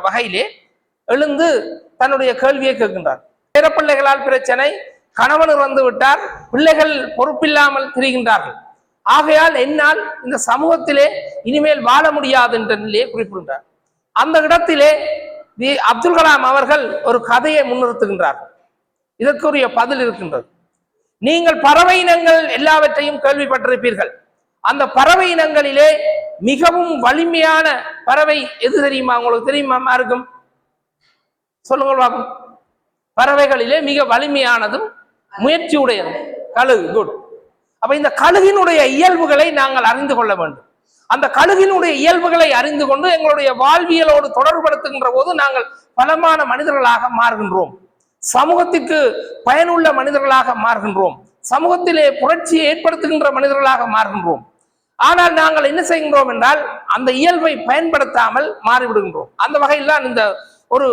வகையிலே எழுந்து தன்னுடைய கேள்வியை கேட்கின்றார். பேரப்பிள்ளைகளால் பிரச்சனை, கணவன் இறந்து விட்டார், பிள்ளைகள் பொறுப்பில்லாமல் திரிகின்றார்கள், ஆகையால் என்னால் இந்த சமூகத்திலே இனிமேல் வாழ முடியாது என்ற நிலையை குறிப்பிடுகின்றார். அந்த இடத்திலே அப்துல் கலாம் அவர்கள் ஒரு கதையை முன்னிறுத்துகின்றார்கள். இதற்குரிய பதில் இருக்கின்றது. நீங்கள் பறவை இனங்கள் எல்லாவற்றையும் கேள்விப்பட்டிருப்பீர்கள். அந்த பறவை இனங்களிலே மிகவும் வலிமையான பறவை எது தெரியுமா? உங்களுக்கு தெரியுமா? இருக்கும் சொல்லுங்கள் பார்ப்போம். பறவைகளிலே மிக வலிமையானதும் முயற்சி உடையதும் கழுகு. குட். அப்ப இந்த கழுகினுடைய இயல்புகளை நாங்கள் அறிந்து கொள்ள வேண்டும். அந்த கழுகினுடைய இயல்புகளை அறிந்து கொண்டு எங்களுடைய வாழ்வியலோடு தொடர்படுத்துகின்ற போது நாங்கள் பலமான மனிதர்களாக மாறுகின்றோம், சமூகத்திற்கு பயனுள்ள மனிதர்களாக மாறுகின்றோம், சமூகத்திலே புரட்சியை ஏற்படுத்துகின்ற மனிதர்களாக மாறுகின்றோம். ஆனால் நாங்கள் என்ன செய்கின்றோம் என்றால் அந்த இயல்பை பயன்படுத்தாமல் மாறிவிடுகின்றோம். அந்த வகையில் தான் இந்த ஒரு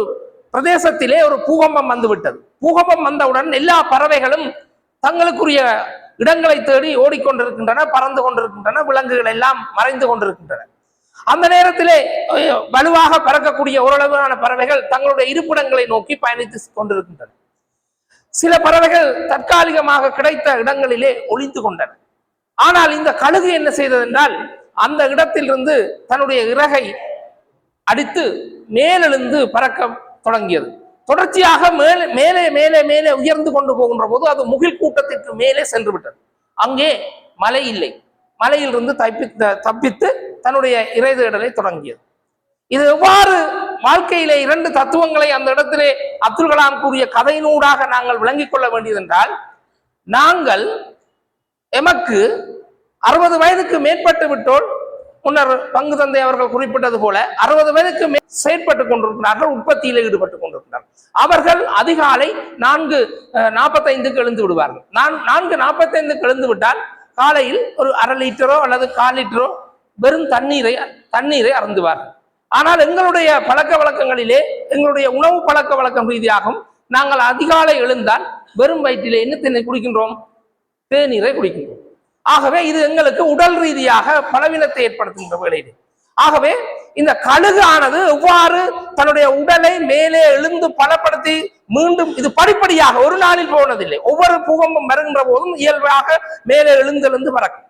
பிரதேசத்திலே ஒரு பூகம்பம் வந்துவிட்டது. பூகம்பம் வந்தவுடன் எல்லா பறவைகளும் தங்களுக்குரிய இடங்களை தேடி ஓடிக்கொண்டிருக்கின்றன, பறந்து கொண்டிருக்கின்றன, விலங்குகள் எல்லாம் மறைந்து கொண்டிருக்கின்றன. அந்த நேரத்திலே வலுவாக பறக்கக்கூடிய ஓரளவான பறவைகள் தங்களுடைய இருப்பிடங்களை நோக்கி பயணித்து கொண்டிருக்கின்றன. சில பறவைகள் தற்காலிகமாக கிடைத்த இடங்களிலே ஒளிந்து கொண்டன. ஆனால் இந்த கழுகு என்ன செய்தது என்றால் அந்த இடத்திலிருந்து தன்னுடைய இறகை அடித்து மேலெழுந்து பறக்க தொடங்கியது. தொடர்ச்சியாக மேலே மேலே மேலே மேலே உயர்ந்து கொண்டு போகின்ற போது அது முகில் கூட்டத்திற்கு மேலே சென்று விட்டது. அங்கே மலை இல்லை. மலையிலிருந்து தப்பித்து தன்னுடைய இறை தேடலை தொடங்கியது. இது எவ்வாறு வாழ்க்கையிலே இரண்டு தத்துவங்களை அந்த இடத்திலே அப்துல் கலாம் கூறிய கதையினூடாக நாங்கள் விளங்கிக் கொள்ள வேண்டியது என்றால், நாங்கள் எமக்கு 60 வயதுக்கு மேற்பட்டு விட்டோல், முன்னர் பங்கு தந்தை அவர்கள் குறிப்பிட்டது போல 60 வயதுக்கு செயற்பட்டுக் கொண்டிருக்கிறார்கள், உற்பத்தியில் ஈடுபட்டுக் கொண்டிருக்கிறார்கள். அவர்கள் அதிகாலை 4:45 எழுந்து விடுவார்கள். 4:45 எழுந்து விட்டால் காலையில் ஒரு 1/2 லிட்டரோ அல்லது 1/4 லிட்டரோ வெறும் தண்ணீரை அருந்துவார்கள். ஆனால் எங்களுடைய பழக்க வழக்கங்களிலே, எங்களுடைய உணவு பழக்க வழக்கம் ரீதியாகவும் நாங்கள் அதிகாலை எழுந்தால் வெறும் வயிற்றிலே என்ன தண்ணீர் குடிக்கின்றோம்? தேநீரை குடிக்கின்றோம். ஆகவே இது எங்களுக்கு உடல் ரீதியாக பலவீனத்தை ஏற்படுத்துகின்ற வேளையிலே, ஆகவே இந்த கழுகு ஆனது எவ்வாறு தன்னுடைய உடலை மேலே எழுந்து பலப்படுத்தி மீண்டும் இது படிப்படியாக ஒரு நாளில் போனதில்லை, ஒவ்வொரு பூகம்பம் வருகின்ற போதும் இயல்பாக மேலே எழுந்து பறக்கும்.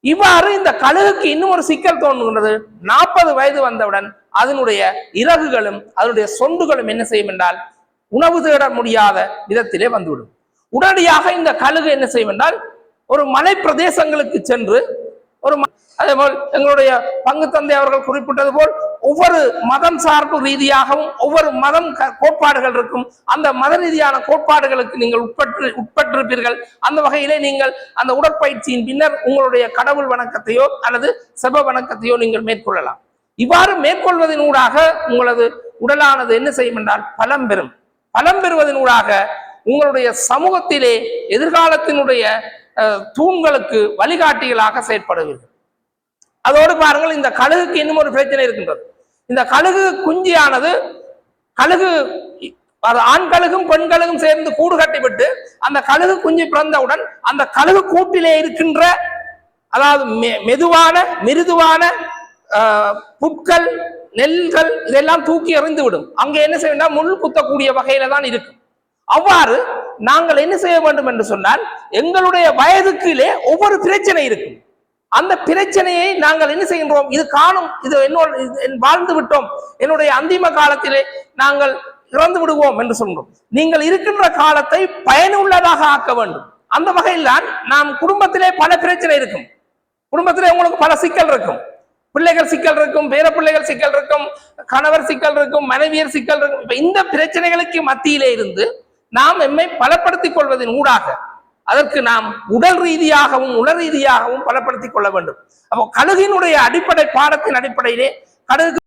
இவ்வாறு இந்த கழுகுக்கு இன்னும் ஒரு சிக்கல் தோன்றுகின்றது. 40 வயது வந்தவுடன் அதனுடைய இறகுகளும் அதனுடைய சொண்டுகளும் என்ன செய்யும் என்றால் உணவு தேட முடியாத விதத்திலே வந்துவிடும். உடனடியாக இந்த கழுகு என்ன செய்யும் என்றால் ஒரு மலை பிரதேசங்களுக்கு சென்று அதேபோல் எங்களுடைய பங்கு தந்தை அவர்கள் குறிப்பிட்டது போல் ஒவ்வொரு மதம் சார்பு ரீதியாகவும் ஒவ்வொரு மதம் கோட்பாடுகள் இருக்கும். அந்த மத ரீதியான கோட்பாடுகளுக்கு நீங்கள் உட்பட்டிருப்பீர்கள். அந்த வகையிலே நீங்கள் அந்த உடற்பயிற்சியின் பின்னர் உங்களுடைய கடவுள் வணக்கத்தையோ அல்லது செப வணக்கத்தையோ நீங்கள் மேற்கொள்ளலாம். இவ்வாறு மேற்கொள்வதனூடாக உங்களது உடலானது என்ன செய்யும் என்றால் பலம் பெறும். பலம் பெறுவதனூடாக உங்களுடைய சமூகத்திலே எதிர்காலத்தினுடைய தூண்களுக்கு வழிகாட்டிகளாக செயற்படுவீர்கள். அதோடு பாருங்கள், இந்த கழுகுக்கு இன்னும் ஒரு பிரச்சனை இருக்கின்றது. இந்த கழுகு குஞ்சியானது ஆண் கழுகும் பெண் கழுகும் சேர்ந்து கூடு கட்டிவிட்டு அந்த கழுகு குஞ்சு பிறந்தவுடன் அந்த கழுகு கூட்டிலே இருக்கின்ற அதாவது மிருதுவான புட்கள், நெல்கள் இதெல்லாம் தூக்கி எறிந்து விடும். அங்கே என்ன செய்ய முள் குத்தக்கூடிய வகையில தான் இருக்கும். அவ்வாறு நாங்கள் என்ன செய்ய வேண்டும் என்று சொன்னால், எங்களுடைய வயதுக்குள்ளே ஒவ்வொரு பிரச்சனை இருக்கும். அந்த பிரச்சனையை நாங்கள் என்ன செய்கின்றோம்? இது காணும், இது என்னோட வாழ்ந்து விட்டோம், என்னுடைய அந்திம காலத்திலே நாங்கள் இறந்து விடுவோம் என்று சொல்கிறோம். நீங்கள் இருக்கின்ற காலத்தை பயனுள்ளதாக ஆக்க வேண்டும். அந்த வகையில் தான் நாம் குடும்பத்திலே பல பிரச்சனை இருக்கும். குடும்பத்திலே உங்களுக்கு பல சிக்கல் இருக்கும். பிள்ளைகள் சிக்கல் இருக்கும், பேர பிள்ளைகள் சிக்கல் இருக்கும், கணவர் சிக்கல் இருக்கும், மனைவியர் சிக்கல் இருக்கும். இப்ப இந்த பிரச்சனைகளுக்கு மத்தியிலே இருந்து நாம் எம்மை பலப்படுத்திக் கொள்வதன் ஊடாக அதற்கு நாம் உடல் ரீதியாகவும் உள ரீதியாகவும் பலப்படுத்திக் கொள்ள வேண்டும். அப்போ கழுகினுடைய அடிப்படை பாடத்தின் அடிப்படையிலே கழுகு